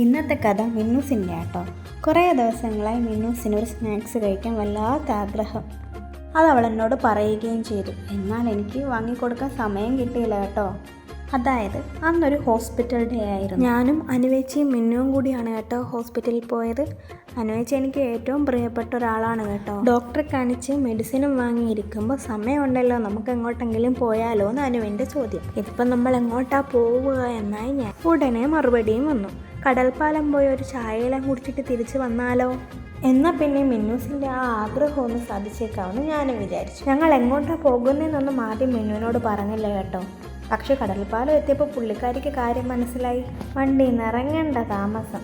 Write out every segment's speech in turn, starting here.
ഇന്നത്തെ കഥ മിന്നൂസിൻ്റെ ആട്ടോ. കുറേ ദിവസങ്ങളായി മിന്നൂസിനൊരു സ്നാക്സ് കഴിക്കാൻ വല്ലാത്ത ആഗ്രഹം. അത് അവൾ എന്നോട് പറയുകയും ചെയ്തു. എന്നാൽ എനിക്ക് വാങ്ങിക്കൊടുക്കാൻ സമയം കിട്ടിയില്ല കേട്ടോ. അതായത് അന്നൊരു ഹോസ്പിറ്റൽ ഡേ ആയിരുന്നു. ഞാനും അനുവേച്ചിയും മിന്നുവും കൂടിയാണ് കേട്ടോ ഹോസ്പിറ്റലിൽ പോയത്. അനുവേച്ചി എനിക്ക് ഏറ്റവും പ്രിയപ്പെട്ട ഒരാളാണ് കേട്ടോ. ഡോക്ടറെ കാണിച്ച് മെഡിസിനും വാങ്ങിയിരിക്കുമ്പോൾ സമയമുണ്ടല്ലോ, നമുക്ക് എങ്ങോട്ടെങ്കിലും പോയാലോ എന്ന് അനുവിൻ്റെ ചോദ്യം. ഇതിപ്പം നമ്മൾ എങ്ങോട്ടാ പോവുക എന്നായി ഞാൻ. ഉടനെ മറുപടിയും വന്നു, കടൽപ്പാലം പോയി ഒരു ചായയെല്ലാം കുടിച്ചിട്ട് തിരിച്ച് വന്നാലോ. എന്നാൽ പിന്നെ മിന്നൂസിൻ്റെ ആ ആഗ്രഹം ഒന്ന് സാധിച്ചേക്കാമെന്ന് ഞാനും വിചാരിച്ചു. ഞങ്ങൾ എങ്ങോട്ടാണ് പോകുന്നതെന്നൊന്നും ആദ്യം മിന്നുവിനോട് പറഞ്ഞില്ല കേട്ടോ. പക്ഷെ കടൽപ്പാലം എത്തിയപ്പോൾ പുള്ളിക്കാരിക്ക് കാര്യം മനസ്സിലായി. വണ്ടിയിൽ നിന്ന് ഇറങ്ങേണ്ട താമസം.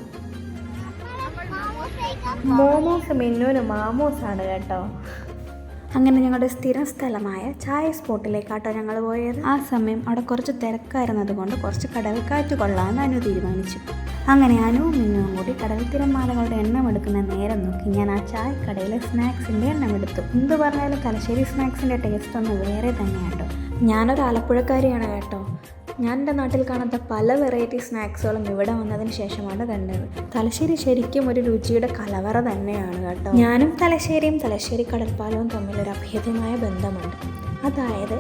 മോമോസ് മിന്നുവിന് മാമോസാണ് കേട്ടോ. അങ്ങനെ ഞങ്ങളുടെ സ്ഥിരം സ്ഥലമായ ചായ സ്പോട്ടിലേക്കാട്ടോ ഞങ്ങൾ പോയത്. ആ സമയം അവിടെ കുറച്ച് തിരക്കായിരുന്നത് കൊണ്ട് കുറച്ച് കടൽക്കാറ്റ് കൊള്ളാമെന്ന് അനു തീരുമാനിച്ചു. അങ്ങനെ അനുവും മിന്നുവും കൂടി കടൽ തിരമാലകളുടെ എണ്ണം എടുക്കുന്ന നേരം നോക്കി ഞാൻ ആ ചായക്കടയിലെ സ്നാക്സിൻ്റെ എണ്ണം എടുത്തു. എന്ത് പറഞ്ഞാലും തലശ്ശേരി സ്നാക്സിൻ്റെ ടേസ്റ്റ് ഒന്ന് വേറെ തന്നെയാട്ടോ. ഞാനൊരു ആലപ്പുഴക്കാരിയാണ് കേട്ടോ. ഞാൻ എൻ്റെ നാട്ടിൽ കാണാത്ത പല വെറൈറ്റി സ്നാക്സുകളും ഇവിടെ വന്നതിന് ശേഷമാണ് കണ്ടത്. തലശ്ശേരി ശരിക്കും ഒരു രുചിയുടെ കലവറ തന്നെയാണ് കേട്ടോ. ഞാനും തലശ്ശേരിയും തലശ്ശേരി കടൽപ്പാലവും തമ്മിലൊരു അഭേദ്യമായ ബന്ധമുണ്ട്. അതായത്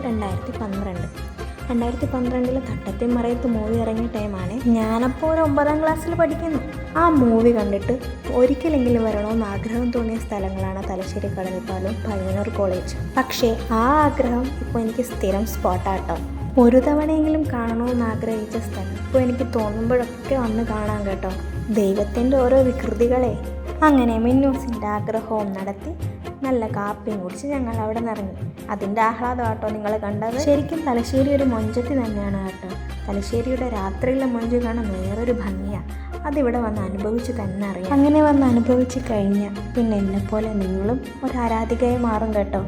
2012 തട്ടത്തിൻ മറയത്ത് മൂവി ഇറങ്ങിയ ടൈമാണ്. ഞാനപ്പോൾ ഒരു 9ാം ക്ലാസ്സിൽ പഠിക്കുന്നു. ആ മൂവി കണ്ടിട്ട് ഒരിക്കലെങ്കിലും വരണമെന്ന് ആഗ്രഹം തോന്നിയ സ്ഥലങ്ങളാണ് തലശ്ശേരി കടൽപ്പാലവും പയ്യന്നൂർ കോളേജ്. പക്ഷേ ആ ആഗ്രഹം ഇപ്പോൾ എനിക്ക് സ്ഥിരം സ്പോട്ടാട്ടോ. ഒരു തവണയെങ്കിലും കാണണമെന്ന് ആഗ്രഹിച്ച സ്ഥലം ഇപ്പോൾ എനിക്ക് തോന്നുമ്പോഴൊക്കെ വന്ന് കാണാം കേട്ടോ. ദൈവത്തിൻ്റെ ഓരോ വികൃതികളെ. അങ്ങനെ മിന്നൂസിൻ്റെ ആഗ്രഹവും നടത്തി നല്ല കാപ്പിയും കുടിച്ച് ഞങ്ങൾ അവിടെ നിറങ്ങി. അതിൻ്റെ ആഹ്ലാദം കേട്ടോ നിങ്ങൾ കണ്ടത്. ശരിക്കും തലശ്ശേരി ഒരു മൊഞ്ചത്തി തന്നെയാണ് കേട്ടോ. തലശ്ശേരിയുടെ രാത്രിയിലെ മൊഞ്ച് കാണാൻ വേറൊരു ഭംഗിയാണ്. അതിവിടെ വന്ന് അനുഭവിച്ച് തന്നെ അറിയാം. അങ്ങനെ വന്ന് അനുഭവിച്ച് കഴിഞ്ഞാൽ പിന്നെ എന്നെപ്പോലെ നിങ്ങളും ഒരു ആരാധികയായി മാറും കേട്ടോ.